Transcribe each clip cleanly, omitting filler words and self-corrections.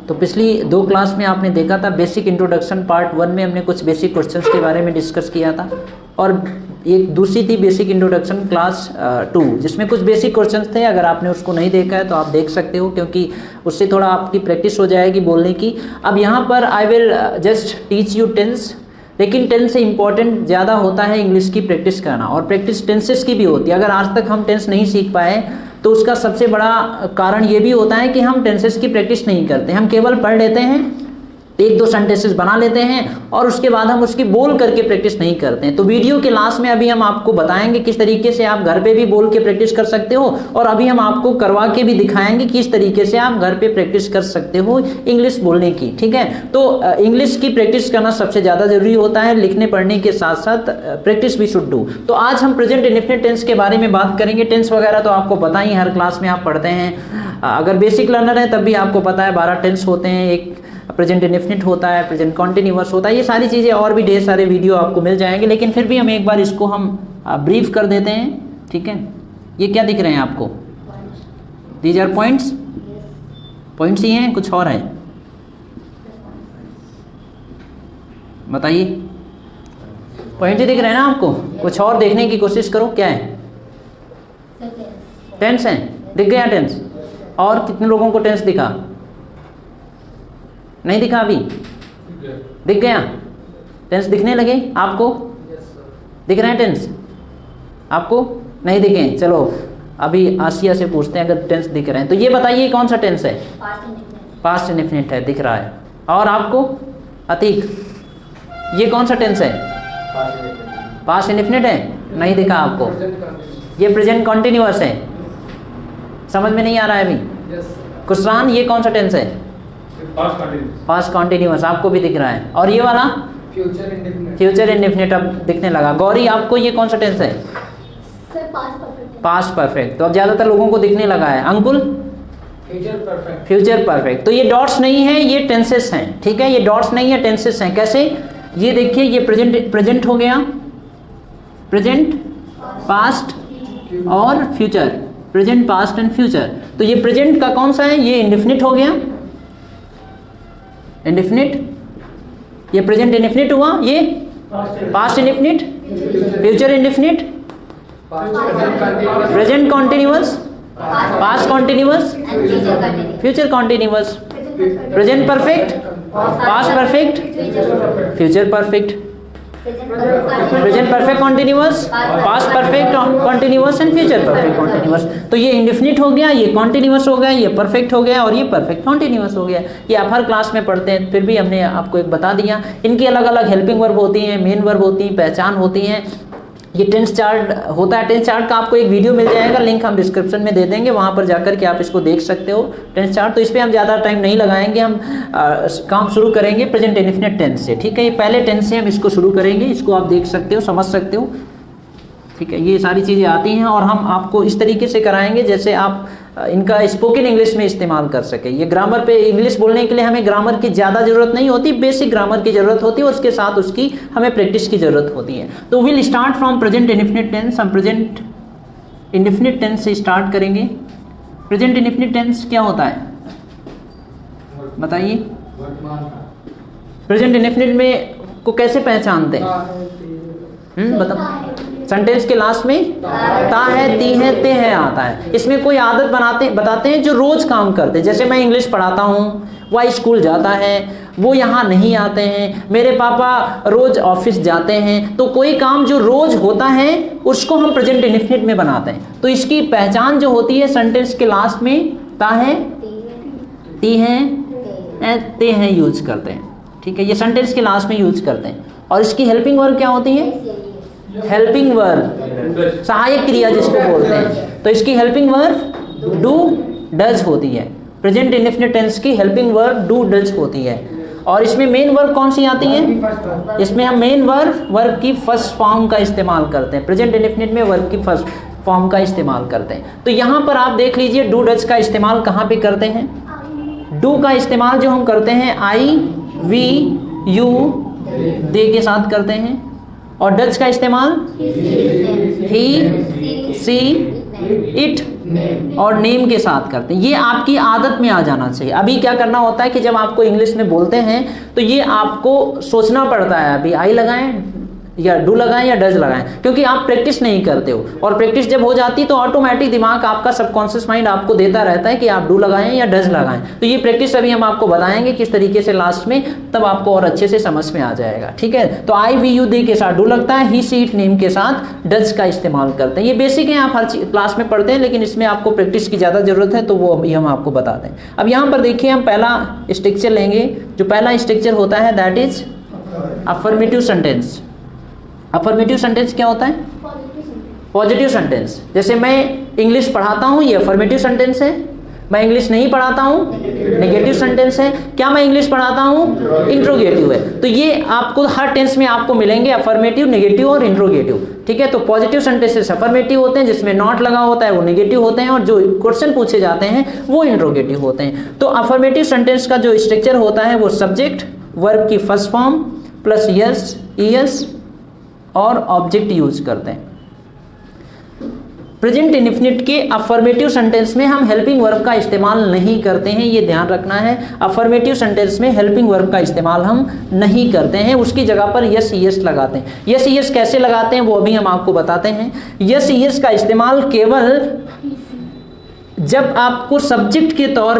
तो पिछली 2 क्लास में आपने देखा था बेसिक इंट्रोडक्शन पार्ट 1 में हमने कुछ बेसिक क्वेश्चंस के बारे में डिस्कस किया था, और एक दूसरी थी बेसिक इंट्रोडक्शन क्लास 2 जिसमें कुछ बेसिक क्वेश्चंस थे। अगर आपने उसको नहीं देखा है तो आप देख सकते हो, क्योंकि उससे थोड़ा आपकी प्रैक्टिस हो जाएगी बोलने की। अब यहाँ पर I will just teach you tense, लेकिन टेंस से इम्पॉर्टेंट ज़्यादा होता है इंग्लिश की प्रैक्टिस करना, और प्रैक्टिस टेंसेस की भी होती है। अगर आज तक हम टेंस नहीं सीख पाए तो उसका सबसे बड़ा कारण ये भी होता है कि हम टेंसेस की प्रैक्टिस नहीं करते। हम केवल पढ़ लेते हैं, 1-2 सेंटेंसेस बना लेते हैं और उसके बाद हम उसकी बोल करके प्रैक्टिस नहीं करते हैं। तो वीडियो के लास्ट में अभी हम आपको बताएंगे किस तरीके से आप घर पे भी बोल के प्रैक्टिस कर सकते हो, और अभी हम आपको करवा के भी दिखाएंगे किस तरीके से आप घर पे प्रैक्टिस कर सकते हो इंग्लिश बोलने की। ठीक है, तो इंग्लिश की प्रैक्टिस करना सबसे ज़्यादा जरूरी होता है, लिखने पढ़ने के साथ साथ प्रैक्टिस भी शुड डू। तो आज हम प्रेजेंट इंडेफिनिट टेंस के बारे में बात करेंगे। टेंस वगैरह तो आपको पता ही, हर क्लास में आप पढ़ते हैं। अगर बेसिक लर्नर है तब भी आपको पता है 12 टेंस होते हैं, एक प्रेजेंट इंडेफिनिट होता है, प्रेजेंट कॉन्टिन्यूअस होता है, ये सारी चीज़ें और भी ढेर सारे वीडियो आपको मिल जाएंगे, लेकिन फिर भी हम एक बार इसको हम ब्रीफ कर देते हैं। ठीक है, ये क्या दिख रहे हैं आपको? दीज आर पॉइंट्स, पॉइंट्स ही हैं, कुछ और है? बताइए, पॉइंट ही दिख रहे हैं ना आपको? कुछ और देखने की कोशिश करो, क्या है? टेंस है, दिख गया टेंस? और कितने लोगों को टेंस दिखा? नहीं दिखा अभी? दिख गया? टेंस दिखने लगे आपको? दिख रहे हैं टेंस आपको? नहीं दिखे? चलो अभी आसिया से पूछते हैं अगर टेंस दिख रहे हैं तो ये बताइए कौन सा टेंस है? पास्ट इंडेफिनिट है, दिख रहा है। और आपको अतीक, ये कौन सा टेंस है? पास्ट इंडेफिनिट है, नहीं दिखा आपको? ये प्रेजेंट कॉन्टिन्यूअस है, समझ में नहीं आ रहा है अभी? कुशरान, ये कौन सा टेंस है? पास्ट कॉन्टिन्यूअस, आपको भी दिख रहा है। और ये वाला फ्यूचर इंडेफिनिट अब दिखने लगा। गौरी, आपको ये कौन सा टेंस है? पास्ट परफेक्ट, तो अब ज्यादातर लोगों को दिखने लगा है। अंकुल, फ्यूचर परफेक्ट। तो ये डॉट्स नहीं है, ये टेंसेस हैं। ठीक है, ये डॉट्स नहीं है, टेंसेस हैं। कैसे? ये देखिए, ये प्रेजेंट हो गया, प्रेजेंट, पास्ट और future, present, past and future. तो ये प्रेजेंट का कौन सा है? ये इंडेफिनिट हो गया, इंडेफिनिट। ये प्रेजेंट इंडेफिनिट हुआ, ये past indefinite, future indefinite, present continuous, past continuous, future continuous, present perfect, past perfect, future perfect, present perfect continuous, past perfect continuous and future perfect continuous. तो ये इंडेफिनिट हो गया, ये कॉन्टिन्यूअस हो गया, ये परफेक्ट हो गया और ये परफेक्ट कॉन्टिन्यूअस हो गया। ये आप हर क्लास में पढ़ते हैं, फिर भी हमने आपको एक बता दिया। इनकी अलग अलग हेल्पिंग वर्ब होती हैं, मेन वर्ब होती हैं, पहचान होती हैं। ये टेंस चार्ट होता है, टेंस चार्ट का आपको एक वीडियो मिल जाएगा, लिंक हम डिस्क्रिप्शन में दे देंगे, वहाँ पर जाकर के आप इसको देख सकते हो टेंस चार्ट। तो इस पर हम ज़्यादा टाइम नहीं लगाएंगे, हम काम शुरू करेंगे प्रेजेंट इंडेफिनिट टेंस से। ठीक है, ये पहले टेंस से हम इसको शुरू करेंगे, इसको आप देख सकते हो, समझ सकते हो। ठीक है, ये सारी चीज़ें आती हैं और हम आपको इस तरीके से कराएंगे जैसे आप इनका स्पोकन इंग्लिश में इस्तेमाल कर सके। ये ग्रामर पे इंग्लिश बोलने के लिए हमें ग्रामर की ज़्यादा ज़रूरत नहीं होती, बेसिक ग्रामर की ज़रूरत होती है और उसके साथ उसकी हमें प्रैक्टिस की ज़रूरत होती है। तो will start from present indefinite tense. हम प्रेजेंट इंडेफिनिट टेंस से स्टार्ट करेंगे। प्रेजेंट इंडेफिनिट टेंस क्या होता है बताइए? प्रेजेंट इंडेफिनिट में को कैसे पहचानते हैं? बताओ। सेंटेंस के लास्ट में ता है, ती है, ते है आता है। इसमें कोई आदत बताते हैं जो रोज काम करते हैं। जैसे मैं इंग्लिश पढ़ाता हूँ, वह स्कूल जाता है, वो यहाँ नहीं आते हैं, मेरे पापा रोज ऑफिस जाते हैं। तो कोई काम जो रोज होता है उसको हम प्रेजेंट इंडेफिनिट में बनाते हैं। तो इसकी पहचान जो होती है सेंटेंस के लास्ट में ता है, ती है, ते हैं यूज करते हैं। ठीक है, ये सेंटेंस के लास्ट में यूज करते हैं। और इसकी हेल्पिंग वर्ब क्या होती है? हेल्पिंग वर्ब, सहायक क्रिया जिसको बोलते हैं। तो इसकी हेल्पिंग वर्ब डू, डज होती है। प्रेजेंट इंडेफिनिट टेंस की हेल्पिंग वर्ब डू, डज होती है। और इसमें मेन वर्ब कौन सी आती है? इसमें हम मेन वर्ब की फर्स्ट फॉर्म का इस्तेमाल करते हैं। प्रेजेंट इंडेफिनिट में वर्ब की फर्स्ट फॉर्म का इस्तेमाल करते हैं। तो यहाँ पर आप देख लीजिए डू, डज का इस्तेमाल कहाँ पे करते हैं? डू का इस्तेमाल जो हम करते हैं आई, वी, यू, दे के साथ करते हैं। और डज का इस्तेमाल ही, सी, इट और नेम के साथ करते हैं। ये आपकी आदत में आ जाना चाहिए। अभी क्या करना होता है कि जब आपको इंग्लिश में बोलते हैं तो ये आपको सोचना पड़ता है, अभी आई लगाएं या डू लगाएं या डज लगाएं, क्योंकि आप प्रैक्टिस नहीं करते हो। और प्रैक्टिस जब हो जाती है तो ऑटोमेटिक दिमाग आपका सबकॉन्शियस माइंड आपको देता रहता है कि आप डू लगाएं या डज लगाएं। तो ये प्रैक्टिस अभी हम आपको बताएंगे किस तरीके से लास्ट में, तब आपको और अच्छे से समझ में आ जाएगा। ठीक है, तो आई वी यू दे के साथ डू लगता है, ही सी इट नेम के साथ डज का इस्तेमाल करते हैं। ये बेसिक है, आप हर क्लास में पढ़ते हैं, लेकिन इसमें आपको प्रैक्टिस की ज़्यादा जरूरत है, तो वो अभी हम आपको बताते हैं। अब यहाँ पर देखिए, हम पहला स्ट्रक्चर लेंगे। जो पहला स्ट्रक्चर होता है that is affirmative sentence. Affirmative sentence क्या होता है? Positive sentence. जैसे मैं इंग्लिश पढ़ाता हूँ, ये अफर्मेटिव सेंटेंस है। मैं इंग्लिश नहीं पढ़ाता हूँ, नेगेटिव सेंटेंस है। क्या मैं इंग्लिश पढ़ाता हूँ? इंट्रोगेटिव है। तो ये आपको हर टेंस में आपको मिलेंगे, अफर्मेटिव, नेगेटिव और इंट्रोगेटिव। ठीक है, तो पॉजिटिव सेंटेंसेस अफर्मेटिव होते हैं, जिसमें नॉट लगा होता है वो नेगेटिव होते हैं, और जो क्वेश्चन पूछे जाते हैं वो इंट्रोगेटिव होते हैं। तो अफर्मेटिव सेंटेंस का जो स्ट्रक्चर होता है वो सब्जेक्ट वर्ब की first form plus S, ES और ऑब्जेक्ट यूज करते हैं। प्रेजेंट इंडेफिनिट के अफर्मेटिव सेंटेंस में हम हेल्पिंग वर्ब का इस्तेमाल नहीं करते हैं, ये ध्यान रखना है। अफर्मेटिव सेंटेंस में हेल्पिंग वर्ब का इस्तेमाल हम नहीं करते हैं, उसकी जगह पर यस ईएस लगाते हैं। यस ईएस कैसे लगाते हैं वो अभी हम आपको बताते हैं। यस ईएस का इस्तेमाल केवल जब आपको सब्जेक्ट के तौर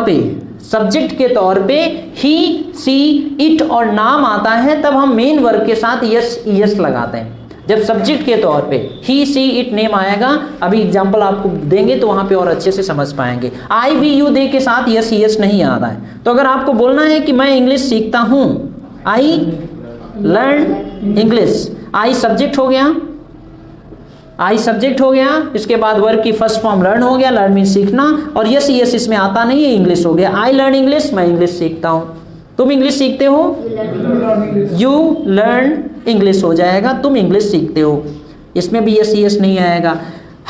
पे ही, सी, इट और नाम आता है, तब हम मेन वर्ब के साथ यस ईएस लगाते हैं। जब सब्जेक्ट के तौर पे ही, सी, इट, नेम आएगा, अभी एग्जांपल आपको देंगे तो वहां पे और अच्छे से समझ पाएंगे। आई वी यू दे के साथ यस ईएस नहीं आता है। तो अगर आपको बोलना है कि मैं इंग्लिश सीखता हूं, I learn English, I subject हो गया, आई सब्जेक्ट हो गया, इसके बाद वर्ब की फर्स्ट फॉर्म लर्न हो गया, लर्न मीन सीखना, और यस यस इसमें आता नहीं है, इंग्लिश हो गया। आई लर्न इंग्लिश, मैं इंग्लिश सीखता हूं। तुम इंग्लिश सीखते हो, यू लर्न इंग्लिश हो जाएगा, तुम इंग्लिश सीखते हो। इसमें भी यस यस नहीं आएगा।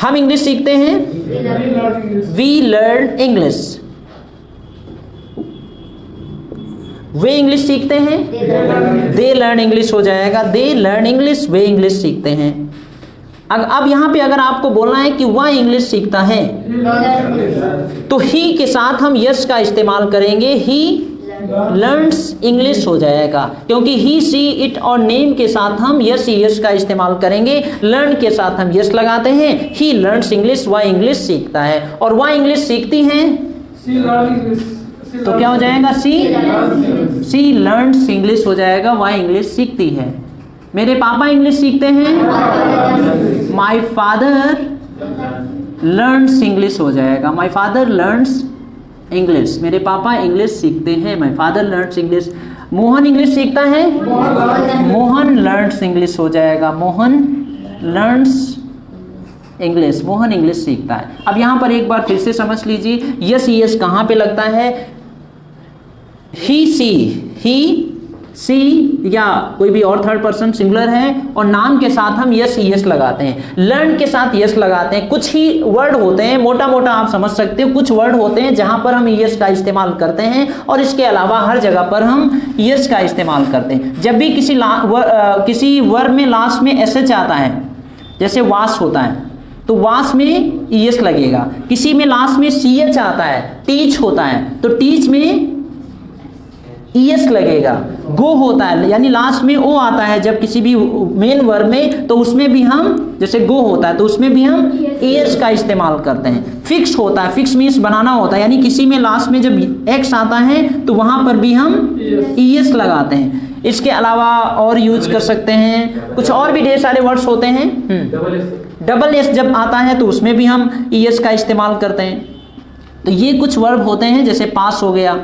हम इंग्लिश सीखते हैं, वी लर्न इंग्लिश। वे इंग्लिश सीखते हैं, दे लर्न इंग्लिश हो जाएगा, दे लर्न इंग्लिश, वे इंग्लिश सीखते हैं। अब यहां पे अगर आपको बोलना है कि वह इंग्लिश सीखता है, तो ही के साथ हम यस का इस्तेमाल करेंगे, ही लर्न्स इंग्लिश हो जाएगा, क्योंकि ही, सी, इट और नेम के साथ हम यस यस का इस्तेमाल करेंगे। लर्न के साथ हम यस लगाते हैं, ही लर्न्स इंग्लिश, वह इंग्लिश सीखता है। और वह इंग्लिश सीखती हैं, तो क्या हो जाएगा? सी लर्न्स इंग्लिश हो जाएगा, वह इंग्लिश सीखती है। मेरे पापा इंग्लिश सीखते हैं, माई फादर लर्न्स इंग्लिश हो जाएगा, माई फादर लर्न्स इंग्लिश। मेरे पापा इंग्लिश सीखते हैं, my father learns English. Mohan English सीखता है, मोहन लर्न्स इंग्लिश हो जाएगा, Mohan learns English, Mohan English सीखता है। अब यहां पर एक बार फिर से समझ लीजिए, यस यस कहां पे लगता है? ही, सी या कोई भी और थर्ड पर्सन सिंगुलर है, और नाम के साथ हम यस यस लगाते हैं। लर्न के साथ यस लगाते हैं। कुछ ही वर्ड होते हैं, मोटा मोटा आप समझ सकते हो, कुछ वर्ड होते हैं जहां पर हम यस का इस्तेमाल करते हैं, और इसके अलावा हर जगह पर हम यस का इस्तेमाल करते हैं। जब भी किसी वर्ड में लास्ट में एसएच आता है, जैसे वास होता है तो वास में ईएस लगेगा। किसी में लास्ट में सीएच आता है, टीच होता है तो टीच में ईएस लगेगा। गो होता है यानी लास्ट में ओ आता है जब किसी भी मेन वर्ब में, तो उसमें भी हम, जैसे गो होता है तो उसमें भी हम ईएस का इस्तेमाल करते हैं। फिक्स होता है, फिक्स मीन्स बनाना होता है, यानी किसी में लास्ट में जब एक्स आता है तो वहां पर भी हम ईएस लगाते हैं। इसके अलावा और यूज कर सकते हैं, कुछ और भी ढेर सारे वर्ड्स होते हैं। डबल एस जब आता है तो उसमें भी हम ईएस का इस्तेमाल करते हैं। तो ये कुछ वर्ब होते हैं, जैसे पास हो गया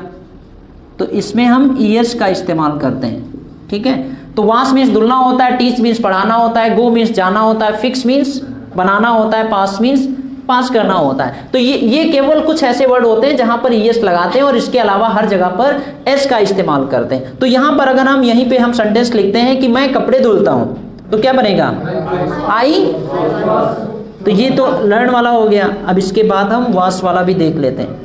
तो इसमें हम ईएस का इस्तेमाल करते हैं। ठीक है, तो वास मीन्स धुलना होता है, टीच मीन्स पढ़ाना होता है, गो मीन्स जाना होता है, फिक्स मीन्स बनाना होता है, पास मीन्स पास करना होता है। तो ये केवल कुछ ऐसे वर्ड होते हैं जहां पर ईएस लगाते हैं और इसके अलावा हर जगह पर एस का इस्तेमाल करते हैं। तो यहां पर अगर हम यहीं पे हम सेंटेंस लिखते हैं कि मैं कपड़े धुलता हूं तो क्या बनेगा? आई। तो ये तो लर्न वाला हो गया। अब इसके बाद हम वास वाला भी देख लेते हैं।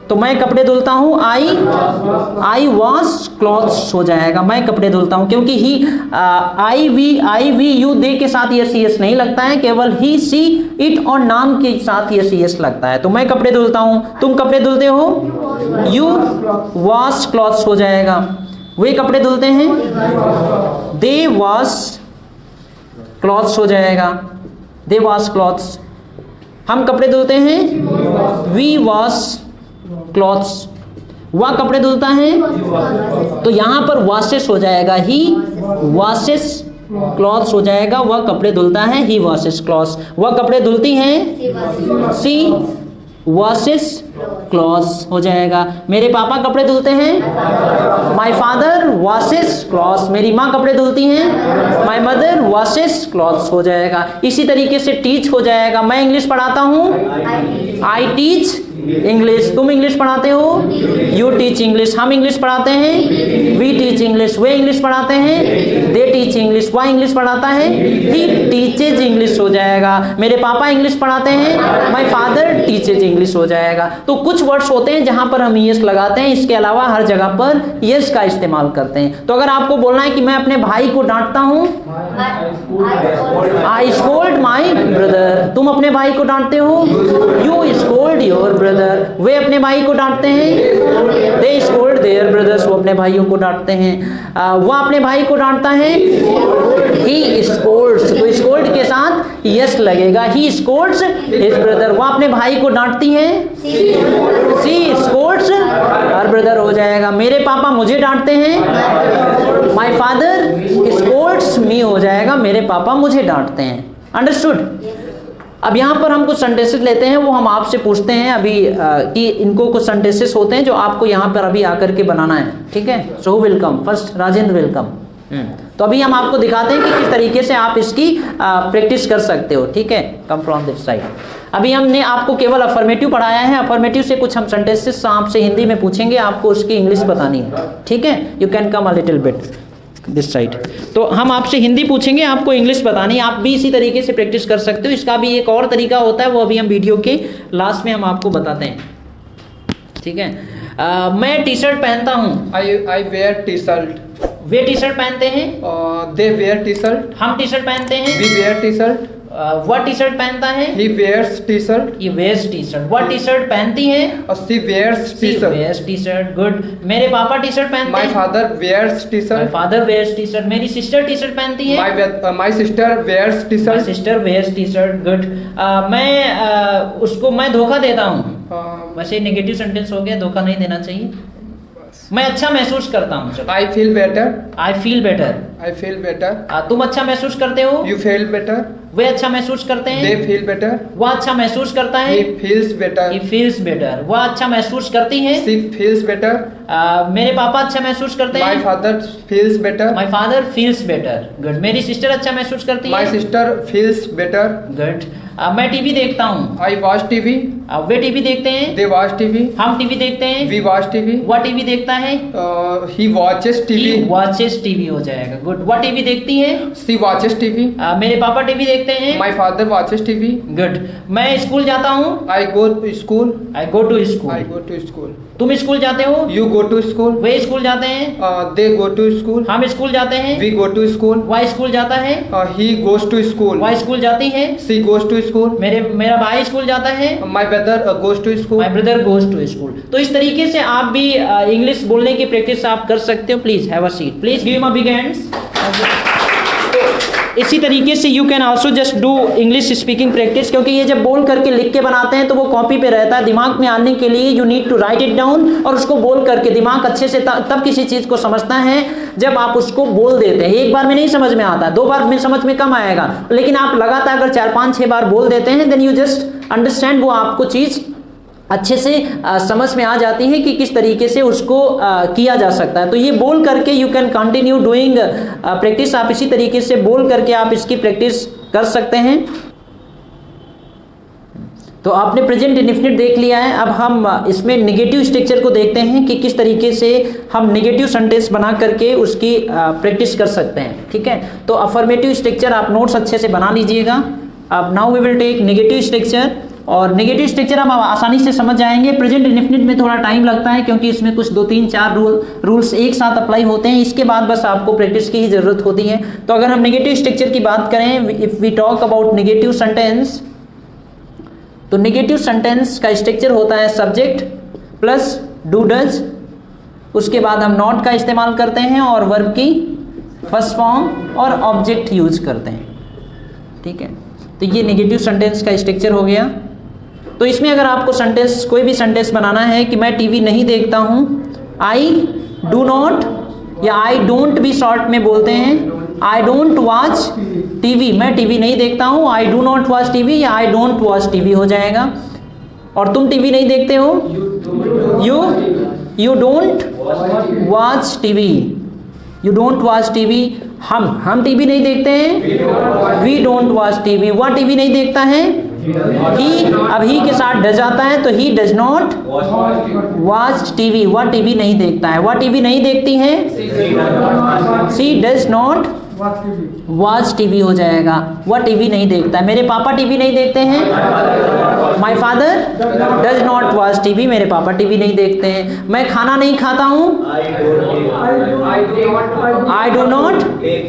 तो मैं कपड़े धुलता हूँ, आई वॉश क्लॉथ्स हो जाएगा, मैं कपड़े धुलता हूँ, क्योंकि ही आई वी यू दे के साथ यस यस नहीं लगता है, केवल ही सी इट और नाम के साथ यस यस लगता है। तो मैं कपड़े धुलता हूँ, तुम कपड़े धुलते हो, यू वॉश क्लॉथ्स हो जाएगा, वे कपड़े धुलते हैं, दे वॉश क्लॉथ्स हो जाएगा, दे वॉश क्लॉथ्स। हम कपड़े धुलते हैं, वी वॉश क्लॉथ्स। वह कपड़े धुलता है, तो यहां पर वॉशेस हो जाएगा, ही वॉशेस क्लॉथ्स हो जाएगा, वह कपड़े धुलता है, ही वॉशेस क्लॉथ्स। वह कपड़े धुलती हैं, सी वॉशेस क्लॉथ्स हो जाएगा। मेरे पापा कपड़े धुलते हैं, माय फादर वॉशेस क्लॉथ्स। मेरी माँ कपड़े धुलती हैं, माय मदर वॉशेस क्लॉथ्स हो जाएगा। इसी तरीके से टीच हो जाएगा, मैं इंग्लिश पढ़ाता हूँ, आई टीच इंग्लिश। तुम इंग्लिश पढ़ाते हो, यू टीच इंग्लिश। हम इंग्लिश पढ़ाते हैं, वी टीच इंग्लिश। वे इंग्लिश पढ़ाते हैं, दे टीच इंग्लिश। वह इंग्लिश पढ़ाता है, ही टीचेज इंग्लिश हो जाएगा। मेरे पापा इंग्लिश पढ़ाते हैं, माय फादर टीचेज इंग्लिश हो जाएगा। तो कुछ वर्ड्स होते हैं जहां पर हम यस लगाते हैं, इसके अलावा हर जगह पर यस का इस्तेमाल करते हैं। तो अगर आपको बोलना है कि मैं अपने भाई को डांटता हूं, आई स्कोल्ड माई ब्रदर। तुम अपने भाई को डांटते हो, यू स्कोल्ड योर ब्रदर। वे अपने भाई को डांटते हैं, दे स्कोल्ड देयर ब्रदर्स। वो अपने भाइयों को डांटते हैं। वह अपने भाई को डांटता है, ही स्कोल्ड्स। तो स्कोल्ड के साथ यस लगेगा, ही स्कोल्ड्स हिज ब्रदर। वह अपने भाई को डांटती है, सी स्कोल्ड्स हर ब्रदर हो जाएगा। मेरे पापा मुझे डांटते हैं, माय फादर स्कोल्ड्स मी हो जाएगा, मेरे पापा मुझे डांटते हैं। अंडरस्टूड। अब यहाँ पर हम कुछ सेंटेंसेस लेते हैं, वो हम आपसे पूछते हैं अभी कि इनको कुछ सेंटेंसेस होते हैं जो आपको यहाँ पर अभी आकर के बनाना है, ठीक है। So welcome, first Rajendra welcome. तो अभी हम आपको दिखाते हैं कि किस तरीके से आप इसकी प्रैक्टिस कर सकते हो, ठीक है। Come from this side. अभी हमने आपको केवल अफर्मेटिव पढ़ाया है, अफर्मेटिव से कुछ हम सेंटेंसेस आपसे हिंदी में पूछेंगे, आपको उसकी इंग्लिश बतानी है, ठीक है। You can come a little bit this side. तो हम आपसे हिंदी पूछेंगे, आपको इंग्लिश बतानी। आप भी इसी तरीके से प्रैक्टिस कर सकते हो। इसका भी एक और तरीका होता है, वो अभी हम वीडियो के लास्ट में हम आपको बताते हैं, ठीक है। मैं टी शर्ट पहनता हूँ, आई वेयर टी शर्ट। वे टी शर्ट पहनते हैं, दे वेयर टी शर्ट। हम टी शर्ट पहनते हैं, वी वेयर टी शर्ट। वह टी शर्ट पहनता है, ही वेयर्स टी शर्ट। ये वेयर्स टी शर्ट। वह टी शर्ट पहनती है, she wears T shirt. Wears T shirt, good. मेरे पापा टी शर्ट पहनते माय हैं, father wears T my shirt. Father wears T shirt. मेरी सिस्टर टी शर्ट पहनती है, my sister wears T my shirt. Sister wears T shirt, good. मैं धोखा देता हूँ। वैसे नेगेटिव सेंटेंस हो गया, धोखा नहीं देना चाहिए। मैं अच्छा महसूस करता हूँ। I feel better. I feel better. I feel better. तुम अच्छा महसूस करते हो, यू फील बेटर। वे अच्छा महसूस करते हैं, दे फील बेटर। वह अच्छा महसूस करता है, he feels better. He feels better. वह अच्छा महसूस करती है, शी फील्स बेटर। मेरे पापा अच्छा महसूस करते हैं, my father feels better. My father feels better, good. मेरी सिस्टर अच्छा महसूस करती है, my sister feels better. Good. मैं टीवी देखता हूँ, I watch TV. Way TV देखते हैं, दे वॉच टीवी। हम टीवी देखते हैं, वी वॉच टीवी। वह टीवी देखता है, ही वॉचेस टीवी। वॉचेस टीवी हो जाएगा, गुड। वह टीवी देखती है, सी वॉचेस टीवी। मेरे पापा टीवी देखते हैं, my father watches TV. Good. मैं स्कूल जाता हूँ, I go to school. I go to school. I go to school. तुम स्कूल जाते हो, यू गो टू स्कूल। वे स्कूल जाते हैं, दे गो टू स्कूल। हम स्कूल जाते हैं, वी गो टू स्कूल। वह स्कूल जाता है, ही गोज टू स्कूल। वह स्कूल जाती है, सी गोज टू स्कूल। मेरा भाई स्कूल जाता है, my brother goes to school. My brother goes to school. तो इस तरीके से आप भी इंग्लिश बोलने की प्रैक्टिस आप कर सकते हो। Please have a seat, please give him a big hands. इसी तरीके से you can also just do English speaking practice, क्योंकि ये जब बोल करके लिख के बनाते हैं तो वो कॉपी पे रहता है। दिमाग में आने के लिए you need to write it down, और उसको बोल करके दिमाग अच्छे से तब किसी चीज़ को समझता है जब आप उसको बोल देते हैं। एक बार में नहीं समझ में आता, दो बार में समझ में कम आएगा, लेकिन आप लगातार अगर 4, 5, 6 बार बोल देते हैं, देन यू जस्ट अंडरस्टैंड, वो आपको चीज़ अच्छे से समझ में आ जाती है कि किस तरीके से उसको किया जा सकता है। तो ये बोल करके you can continue doing practice. आप इसी तरीके से बोल करके आप इसकी प्रैक्टिस कर सकते हैं। तो आपने प्रेजेंट इंडेफिनिट देख लिया है। अब हम इसमें नेगेटिव स्ट्रक्चर को देखते हैं कि किस तरीके से हम नेगेटिव सेंटेंस बना करके उसकी प्रैक्टिस कर सकते हैं, ठीक है। तो अफर्मेटिव स्ट्रक्चर आप नोट्स अच्छे से बना लीजिएगा। अब now we will take negative structure. और नेगेटिव स्ट्रक्चर हम आसानी से समझ जाएंगे। प्रेजेंट इंडेफिनिट में थोड़ा टाइम लगता है क्योंकि इसमें कुछ 2 3 4 रूल्स एक साथ अप्लाई होते हैं। इसके बाद बस आपको प्रैक्टिस की ही ज़रूरत होती है। तो अगर हम नेगेटिव स्ट्रक्चर की बात करें, if we talk about negative sentence, तो नेगेटिव सेंटेंस का स्ट्रक्चर होता है सब्जेक्ट प्लस डू डज, उसके बाद हम नॉट का इस्तेमाल करते हैं और वर्ब की फर्स्ट फॉर्म और ऑब्जेक्ट यूज करते हैं। ठीक है, तो ये नेगेटिव सेंटेंस का स्ट्रक्चर हो गया। तो इसमें अगर आपको सेंटेंस, कोई भी सेंटेंस बनाना है कि मैं टीवी नहीं देखता हूँ, आई डू नॉट या आई डोंट भी शॉर्ट में बोलते हैं, आई डोंट वॉच टीवी, मैं टीवी नहीं देखता हूँ, I do not watch TV या आई डोंट वॉच टीवी हो जाएगा। और तुम टीवी नहीं देखते हो, you don't watch TV, you don't watch TV. हम टीवी नहीं देखते हैं, वी डोंट वॉच टीवी। वह टीवी नहीं देखता है, ही, अब ही के साथ डज आता है तो ही डज नॉट वॉच टीवी, वह टीवी नहीं देखता है। वह टीवी नहीं देखती है, सी डज नॉट वॉच टीवी हो जाएगा, वह टीवी नहीं देखता है। मेरे पापा टीवी नहीं देखते हैं, my father does not watch TV, मेरे पापा टीवी नहीं देखते हैं। मैं खाना नहीं खाता हूँ, I do not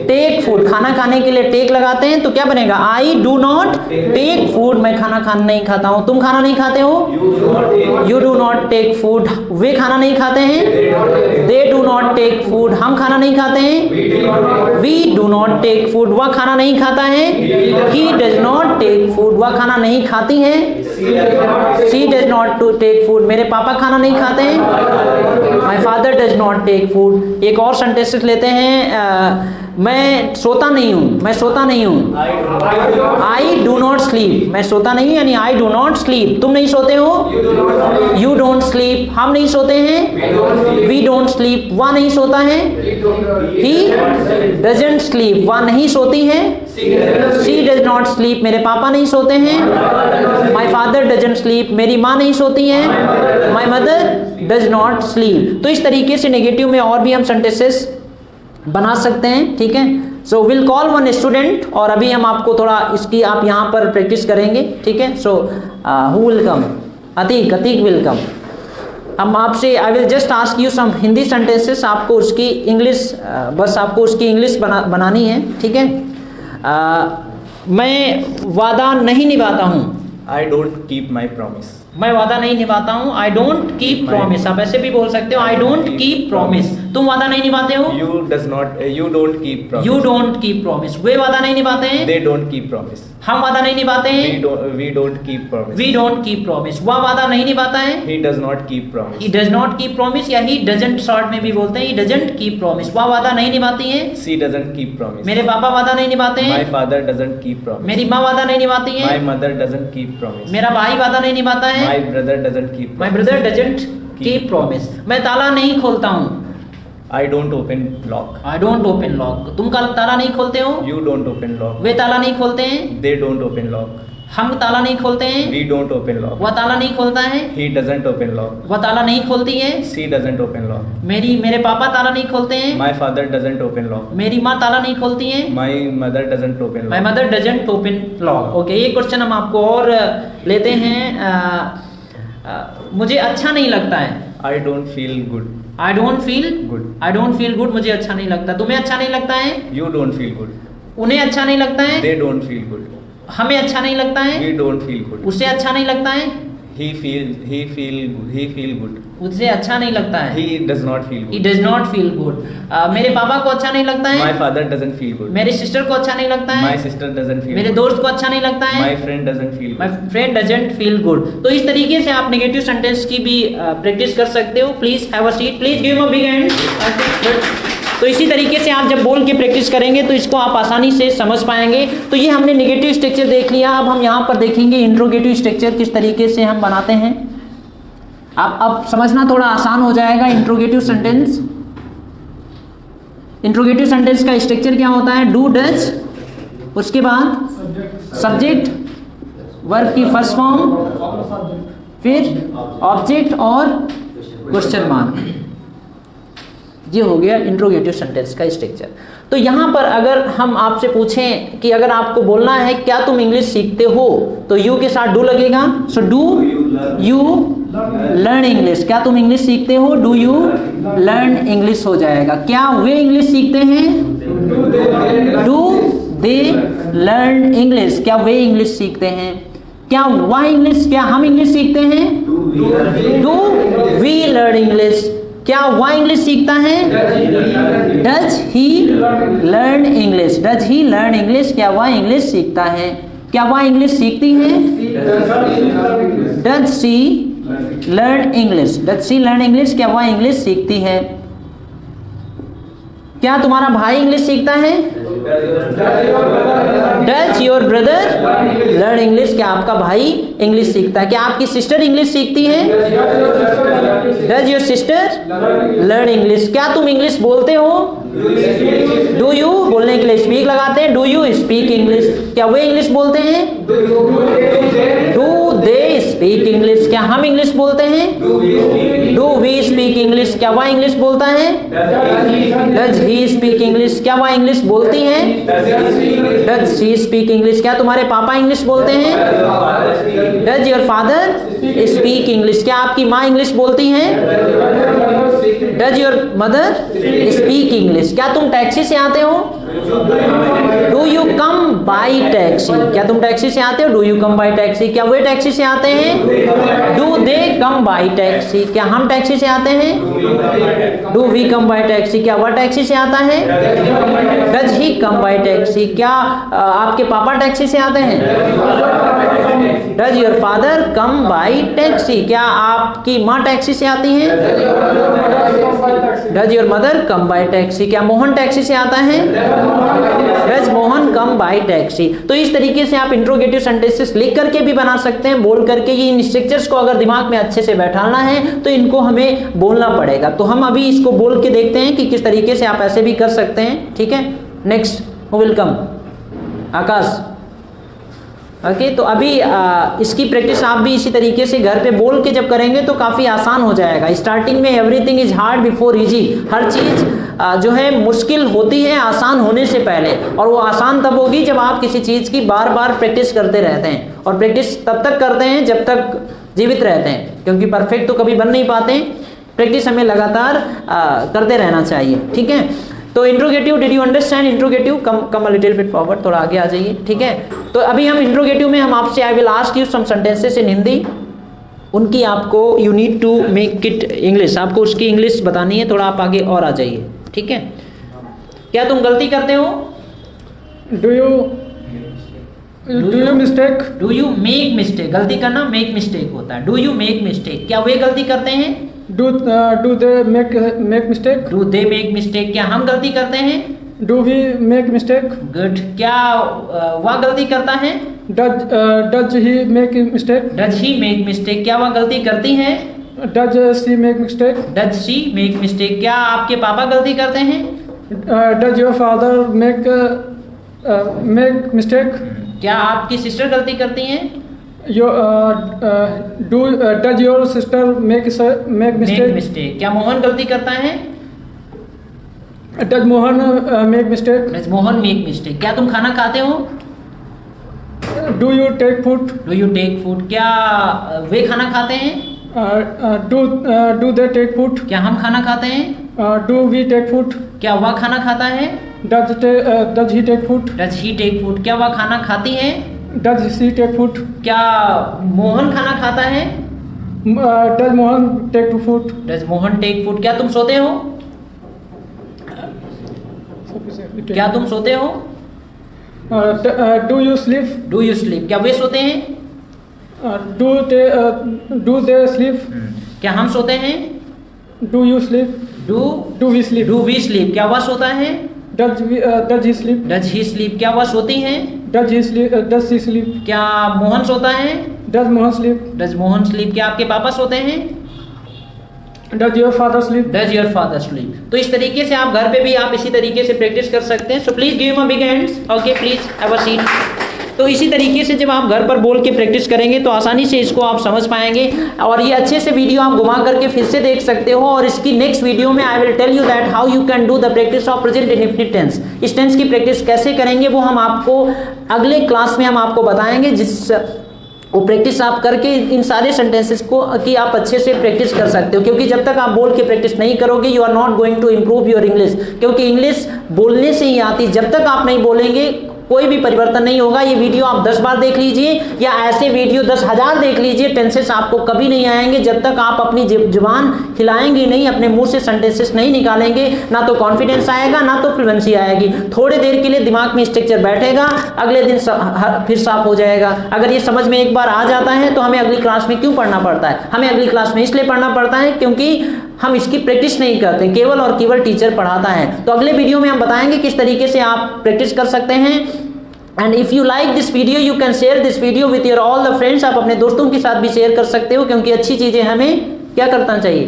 take food, खाना खाने के लिए टेक लगाते हैं तो क्या बनेगा, I do not take food, मैं खाना नहीं खाता हूँ। तुम खाना नहीं खाते हो, you do not take food. वे खाना नहीं खाते हैं, they do not take food. हम खाना नहीं खाते हैं, we do not take food. वह खाना नहीं खाता है, he does not take food, वह खाना नहीं खाती है, she does not to take food. मेरे पापा खाना नहीं खाते हैं, my father does not take food. एक और सेंटेंस लेते हैं, मैं सोता नहीं हूँ, मैं सोता नहीं हूँ, आई डू नॉट स्लीप, मैं सोता नहीं यानी आई डू नॉट स्लीप। तुम नहीं सोते हो, यू डोंट स्लीप। हम नहीं सोते हैं, वी डोंट स्लीप। वह नहीं सोता है, ही डजंट स्लीप, वह नहीं सोती है, शी डज नॉट स्लीप। मेरे पापा नहीं सोते हैं, माई फादर डजंट स्लीप, मेरी माँ नहीं सोती है, my mother does not sleep. तो इस तरीके से नेगेटिव में और भी हम सेंटेंसेस बना सकते हैं। ठीक है, so will call one student, और अभी हम आपको थोड़ा इसकी आप यहाँ पर प्रैक्टिस करेंगे। ठीक है, so who will come, Atiq will come. हम आपसे, I will just ask you some Hindi sentences, आपको उसकी इंग्लिश, बस आपको उसकी इंग्लिश बनानी है। ठीक है, मैं वादा नहीं निभाता हूँ, I don't keep my promise, मैं वादा नहीं निभाता हूँ, आई डोंट कीप प्रॉमिस। आप ऐसे भी बोल सकते हो, आई डोंट कीप प्रॉमिस। तुम वादा नहीं निभाते हो, you don't keep promise, you don't keep promise. वे वादा नहीं निभाते हैं, दे डोंट कीप प्रॉमिस। हम वादा नहीं निभाते हैं, we don't keep promise, we don't keep promise. वह वादा नहीं निभाता है, he does not keep promise, he does not keep promise, या ही डजंट शॉर्ट में भी बोलते हैं, ही डजंट कीप प्रॉमिस। वह वादा नहीं निभाती है, सी डजंट कीप प्रॉमिस। मेरे पापा वादा नहीं निभाते माई हैं, फादर डजंट कीप प्रॉमिस, मेरी माँ वादा नहीं निभाती माई है, मदर डजंट कीप प्रॉमिस, मेरा भाई वादा नहीं निभाता है, my brother doesn't keep, my brother doesn't keep promise. मैं ताला नहीं खोलता हूँ, I don't open lock, I don't open lock. तुम कल ताला नहीं खोलते हो, यू डोंट ओपन लॉक, वे ताला नहीं खोलते हैं, दे डोंट ओपन लॉक, हम ताला नहीं खोलते हैं, वी डोंट ओपन लॉक, वह ताला नहीं खोलता है, ही डजंट ओपन लॉक, वह ताला नहीं खोलती है, सी डजंट ओपन लॉक, मेरे पापा ताला नहीं खोलते हैं, my father doesn't open lock, मेरी माँ ताला नहीं खोलती है, my mother doesn't open my lock, mother doesn't open lock. Okay, ये क्वेश्चन हम आपको और लेते हैं। मुझे अच्छा नहीं लगता है, I don't feel good, I don't feel good, I don't feel good. मुझे अच्छा नहीं लगता। तुम्हें अच्छा नहीं लगता है, यू डोंट फील गुड, उन्हें अच्छा नहीं लगता है, दे डोंट फील गुड, हमें अच्छा नहीं लगता है, वी डोंट फील गुड, उसे अच्छा नहीं लगता है, he feel good, उसे अच्छा नहीं लगता है, he does not feel he good, does not feel good। मेरे पापा को अच्छा नहीं लगता my है, father doesn't feel good, मेरे सिस्टर को अच्छा नहीं लगता my है, sister doesn't feel मेरे good, दोस्त को अच्छा नहीं लगता है, my friend doesn't feel my good, friend doesn't feel good. तो इस तरीके से आप नेगेटिव सेंटेंस की भी प्रैक्टिस कर सकते हो। Please have a seat, please give a big hand. तो इसी तरीके से आप जब बोल के प्रैक्टिस करेंगे तो इसको आप आसानी से समझ पाएंगे। तो ये हमने नेगेटिव स्ट्रक्चर देख लिया। अब हम यहाँ पर देखेंगे इंट्रोगेटिव स्ट्रक्चर किस तरीके से हम बनाते हैं। आप अब समझना थोड़ा आसान हो जाएगा। इंट्रोगेटिव सेंटेंस, इंट्रोगेटिव सेंटेंस का स्ट्रक्चर क्या होता है, डू डज, उसके बाद सब्जेक्ट, वर्ब की फर्स्ट फॉर्म, फिर ऑब्जेक्ट और क्वेश्चन मार्क। ये हो गया इंट्रोगेटिव सेंटेंस का स्ट्रक्चर। तो यहाँ पर अगर हम आपसे पूछें कि अगर आपको बोलना है क्या तुम इंग्लिश सीखते हो, तो यू के साथ डू लगेगा। So do you learn English, क्या तुम इंग्लिश सीखते हो, डू यू लर्न इंग्लिश हो जाएगा। क्या वे इंग्लिश सीखते हैं, डू दे लर्न इंग्लिश, क्या वे इंग्लिश सीखते हैं। क्या वह इंग्लिश, क्या हम इंग्लिश सीखते हैं, डू वी लर्न इंग्लिश, क्या वह इंग्लिश सीखता है, does he learn English, does he learn English, क्या वह इंग्लिश सीखता है। क्या वह इंग्लिश सीखती है, does C learn English, does she learn English, क्या वह इंग्लिश सीखती है। क्या तुम्हारा भाई इंग्लिश सीखता है, does your brother learn English, क्या आपका भाई इंग्लिश सीखता है। क्या आपकी सिस्टर इंग्लिश सीखती है, does your sister learn English. क्या तुम इंग्लिश बोलते हो, डू यू बोलने के लिए स्पीक लगाते हैं, डू यू स्पीक इंग्लिश, क्या वे इंग्लिश बोलते हैं, डू दे स्पीक इंग्लिश, क्या हम इंग्लिश बोलते हैं, डू वी स्पीक इंग्लिश, क्या वह इंग्लिश बोलता है, डज ही स्पीक इंग्लिश, क्या वह इंग्लिश बोलती है, डज शी स्पीक इंग्लिश। क्या तुम्हारे पापा इंग्लिश बोलते हैं, does your father speak English, क्या आपकी माँ इंग्लिश बोलती है, does your mother speak English. क्या तुम टैक्सी से आते हो, do you come by taxi, क्या तुम टैक्सी से आते हो, do you come by taxi, क्या वे टैक्सी से आते हैं, do they come by taxi, क्या हम टैक्सी से आते हैं, do we come by taxi, क्या वह टैक्सी से आता है, does he come by taxi, क्या आपके पापा टैक्सी से आते हैं, does your father come by taxi, क्या आपकी माँ टैक्सी से आती है, does your mother come by taxi, क्या मोहन टैक्सी से आता है, does Mohan come by taxi. तो इस तरीके से आप इंट्रोगेटिव सेंटेंसेस लिख करके भी बना सकते हैं, बोल करके। ये इन स्ट्रक्चर्स को अगर दिमाग में अच्छे से बैठाना है तो इनको हमें बोलना पड़ेगा। तो हम अभी इसको बोल के देखते हैं कि किस तरीके से आप ऐसे भी कर सकते हैं, ठीक है। Next who will come, Akash. Okay, तो अभी इसकी प्रैक्टिस आप भी इसी तरीके से घर पे बोल के जब करेंगे तो काफ़ी आसान हो जाएगा। स्टार्टिंग में everything is hard before easy, हर चीज़ जो है मुश्किल होती है आसान होने से पहले, और वो आसान तब होगी जब आप किसी चीज़ की बार बार प्रैक्टिस करते रहते हैं। और प्रैक्टिस तब तक करते हैं जब तक जीवित रहते हैं, क्योंकि परफेक्ट तो कभी बन नहीं पाते हैं। प्रैक्टिस हमें लगातार करते रहना चाहिए, ठीक है। तो interrogative, did you understand interrogative, come a little bit forward, थोड़ा आगे आ जाइए, ठीक है। तो अभी हम इंट्रोगेटिव में हम आपसे I will ask you some sentences in Hindi, उनकी आपको you need to make it English, आपको उसकी इंग्लिश बतानी है। थोड़ा आप आगे और आ जाइए, ठीक है। क्या तुम गलती करते हो, do you mistake, do you make mistake, गलती करना मेक मिस्टेक होता है, डू यू मेक मिस्टेक, क्या वे गलती करते हैं, do they make mistake, do they make mistake, क्या हम गलती करते हैं, do we make mistake, good, क्या वह गलती करता है, does he make mistake, does he make mistake, क्या वह गलती करती है, does she make mistake, does she make mistake, क्या आपके पापा गलती करते हैं, does your father make mistake, क्या आपकी सिस्टर गलती करती हैं, does your sister make mistake, क्या मोहन गलती करता है, does Mohan make mistake, does Mohan make mistake, क्या तुम खाना खाते हो, do you take food, do you take food, क्या वे खाना खाते हैं, डू दे टेक फूड, क्या हम खाना खाते हैं, डू वी टेक फूड, क्या वह खाना खाता है, does he take food, does he take food, क्या वह खाना खाती है, डज सी टेक फूड, क्या मोहन खाना खाता है, does Mohan take food, does Mohan take food, क्या तुम सोते हो, क्या तुम सोते हो, do you sleep, do you sleep, क्या वे सोते हैं, डू दे स्लीप, क्या हम सोते हैं, do you sleep, do we sleep, do we sleep, क्या वह सोता है, does he sleep, does he sleep, क्या वह सोती हैं, डज सी स्लीप, क्या मोहन सोता है, does Mohan sleep, does Mohan sleep, क्या आपके पापा सोते हैं, does your father sleep, does your father sleep. तो इस तरीके से आप घर पे भी आप इसी तरीके से प्रैक्टिस कर सकते हैं। So please give him a big hands, okay, please have a seat. तो इसी तरीके से जब आप घर पर बोल के प्रैक्टिस करेंगे तो आसानी से इसको आप समझ पाएंगे। और ये अच्छे से वीडियो आप घुमा करके फिर से देख सकते हो। और इसकी नेक्स्ट वीडियो में I will tell you that how you can do the practice of present indefinite tense. इस टेंस की प्रैक्टिस कैसे करेंगे वो हम आपको अगले क्लास में हम आपको बताएंगे, जिस वो प्रैक्टिस आप करके इन सारे सेंटेंसेस को कि आप अच्छे से प्रैक्टिस कर सकते हो। क्योंकि जब तक आप बोल के प्रैक्टिस नहीं करोगे you are not going to improve your English, क्योंकि इंग्लिश बोलने से ही आती। जब तक आप नहीं बोलेंगे कोई भी परिवर्तन नहीं होगा। ये वीडियो आप 10 बार देख लीजिए या ऐसे वीडियो 10,000 देख लीजिए, टेंसेस आपको कभी नहीं आएंगे जब तक आप अपनी जुबान हिलाएंगे नहीं, अपने मुंह से सेंटेंसेस नहीं निकालेंगे। ना तो कॉन्फिडेंस आएगा ना तो फ्लुएंसी आएगी। थोड़ी देर के लिए दिमाग में स्ट्रक्चर बैठेगा, अगले दिन फिर साफ हो जाएगा। अगर ये समझ में एक बार आ जाता है तो हमें अगली क्लास में क्यों पढ़ना पड़ता है? हमें अगली क्लास में इसलिए पढ़ना पड़ता है क्योंकि हम इसकी प्रैक्टिस नहीं करते, केवल और केवल टीचर पढ़ाता है। तो अगले वीडियो में हम बताएंगे किस तरीके से आप प्रैक्टिस कर सकते हैं। And if you like this video you can share this video with your all the friends. आप अपने दोस्तों के साथ भी शेयर कर सकते हो, क्योंकि अच्छी चीजें हमें क्या करना चाहिए?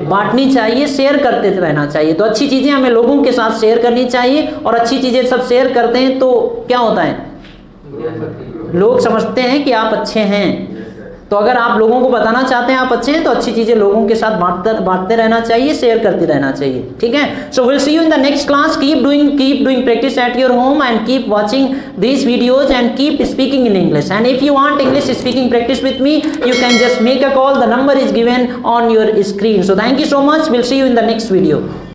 बांटनी चाहिए, शेयर करते रहना चाहिए। तो अच्छी चीजें हमें लोगों के साथ शेयर करनी चाहिए। और अच्छी चीजें सब शेयर करते हैं तो क्या होता है? लोग समझते हैं कि आप अच्छे हैं। तो अगर आप लोगों को बताना चाहते हैं आप अच्छे हैं तो अच्छी चीजें लोगों के साथ बांटते रहना चाहिए, शेयर करते रहना चाहिए। ठीक है, so will see you in the next class. Keep doing practice at your home and keep watching these videos and keep speaking in English. And if you want English speaking practice with me, you can just make a call. The number is given on your screen. So thank you so much. We'll see you in the next video.